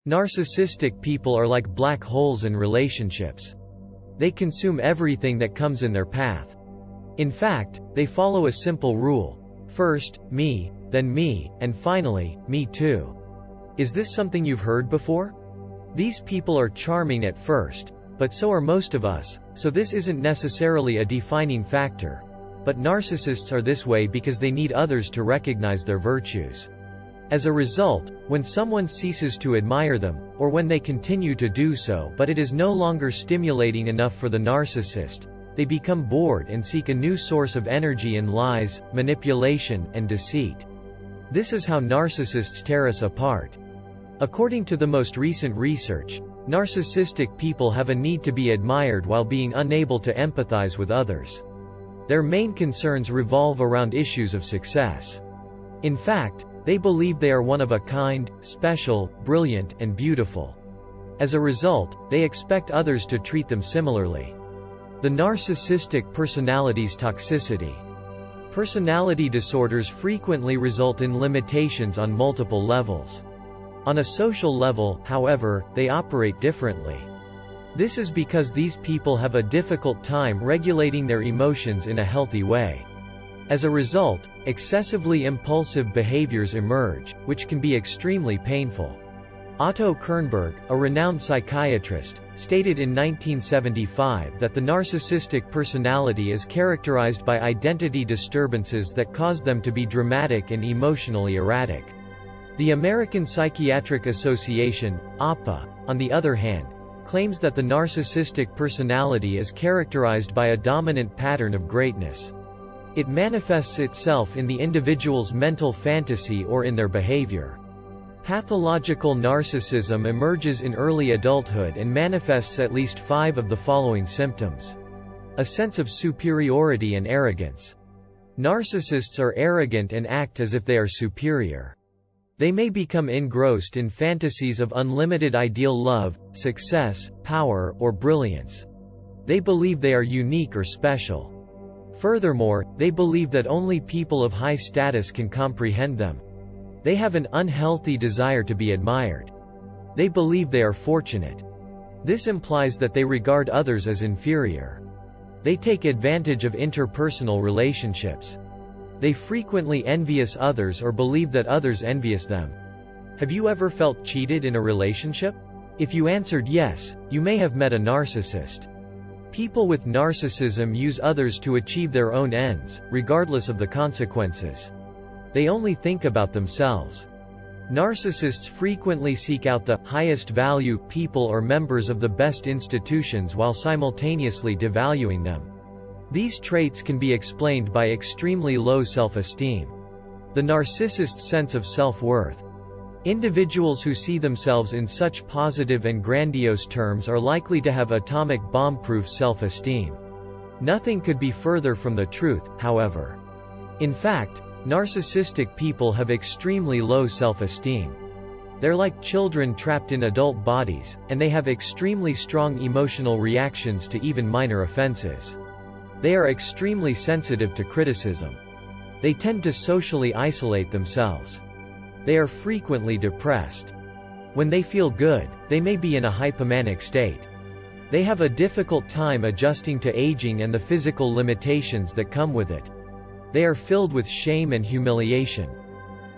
Narcissistic people are like black holes in relationships. They consume everything that comes in their path. In fact, they follow a simple rule. First, me, then me, and finally, me too. Is this something you've heard before? These people are charming at first, but so are most of us, so this isn't necessarily a defining factor. But narcissists are this way because they need others to recognize their virtues. As a result, when someone ceases to admire them, or when they continue to do so but it is no longer stimulating enough for the narcissist, they become bored and seek a new source of energy in lies, manipulation, and deceit. This is how narcissists tear us apart. According to the most recent research, narcissistic people have a need to be admired while being unable to empathize with others. Their main concerns revolve around issues of success. In fact, they believe they are one of a kind, special, brilliant, and beautiful. As a result, they expect others to treat them similarly. The narcissistic personality's toxicity. Personality disorders frequently result in limitations on multiple levels. On a social level, however, they operate differently. This is because these people have a difficult time regulating their emotions in a healthy way. As a result, excessively impulsive behaviors emerge, which can be extremely painful. Otto Kernberg, a renowned psychiatrist, stated in 1975 that the narcissistic personality is characterized by identity disturbances that cause them to be dramatic and emotionally erratic. The American Psychiatric Association, APA, on the other hand, claims that the narcissistic personality is characterized by a dominant pattern of greatness. It manifests itself in the individual's mental fantasy or in their behavior. Pathological narcissism emerges in early adulthood and manifests at least 5 of the following symptoms. A sense of superiority and arrogance. Narcissists are arrogant and act as if they are superior. They may become engrossed in fantasies of unlimited ideal love, success, power, or brilliance. They believe they are unique or special. Furthermore, they believe that only people of high status can comprehend them. They have an unhealthy desire to be admired. They believe they are fortunate. This implies that they regard others as inferior. They take advantage of interpersonal relationships. They frequently envious others or believe that others envious them. Have you ever felt cheated in a relationship? If you answered yes, you may have met a narcissist. People with narcissism use others to achieve their own ends, regardless of the consequences. They only think about themselves. Narcissists frequently seek out the highest value people or members of the best institutions while simultaneously devaluing them. These traits can be explained by extremely low self-esteem. The narcissist's sense of self-worth. Individuals who see themselves in such positive and grandiose terms are likely to have atomic bomb-proof self-esteem. Nothing could be further from the truth, however. In fact, narcissistic people have extremely low self-esteem. They're like children trapped in adult bodies, and they have extremely strong emotional reactions to even minor offenses. They are extremely sensitive to criticism. They tend to socially isolate themselves. They are frequently depressed. When they feel good, they may be in a hypomanic state. They have a difficult time adjusting to aging and the physical limitations that come with it. They are filled with shame and humiliation.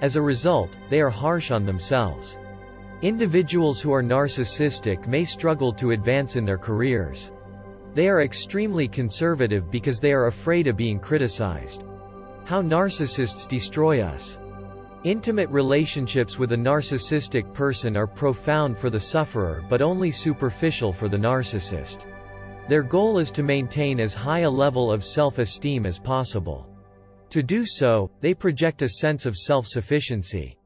As a result, they are harsh on themselves. Individuals who are narcissistic may struggle to advance in their careers. They are extremely conservative because they are afraid of being criticized. How narcissists destroy us. Intimate relationships with a narcissistic person are profound for the sufferer but only superficial for the narcissist. Their goal is to maintain as high a level of self-esteem as possible. To do so, they project a sense of self-sufficiency.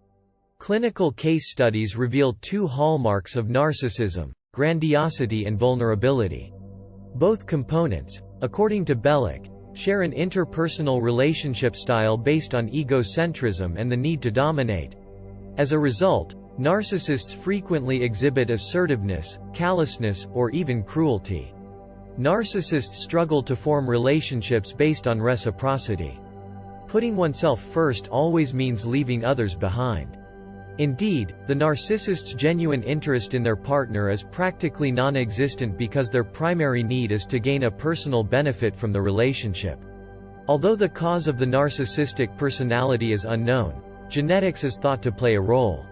Clinical case studies reveal 2 hallmarks of narcissism: grandiosity and vulnerability. Both components, according to Bellick, share an interpersonal relationship style based on egocentrism and the need to dominate. As a result, narcissists frequently exhibit assertiveness, callousness, or even cruelty. Narcissists struggle to form relationships based on reciprocity. Putting oneself first always means leaving others behind. Indeed, the narcissist's genuine interest in their partner is practically non-existent because their primary need is to gain a personal benefit from the relationship. Although the cause of the narcissistic personality is unknown, genetics is thought to play a role.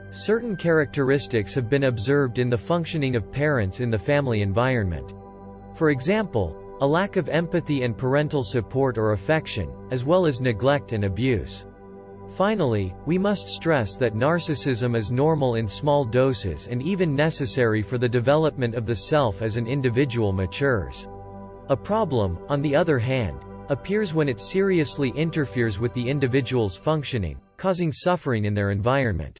Certain characteristics have been observed in the functioning of parents in the family environment. For example, a lack of empathy and parental support or affection, as well as neglect and abuse. Finally, we must stress that narcissism is normal in small doses and even necessary for the development of the self as an individual matures. A problem, on the other hand, appears when it seriously interferes with the individual's functioning, causing suffering in their environment.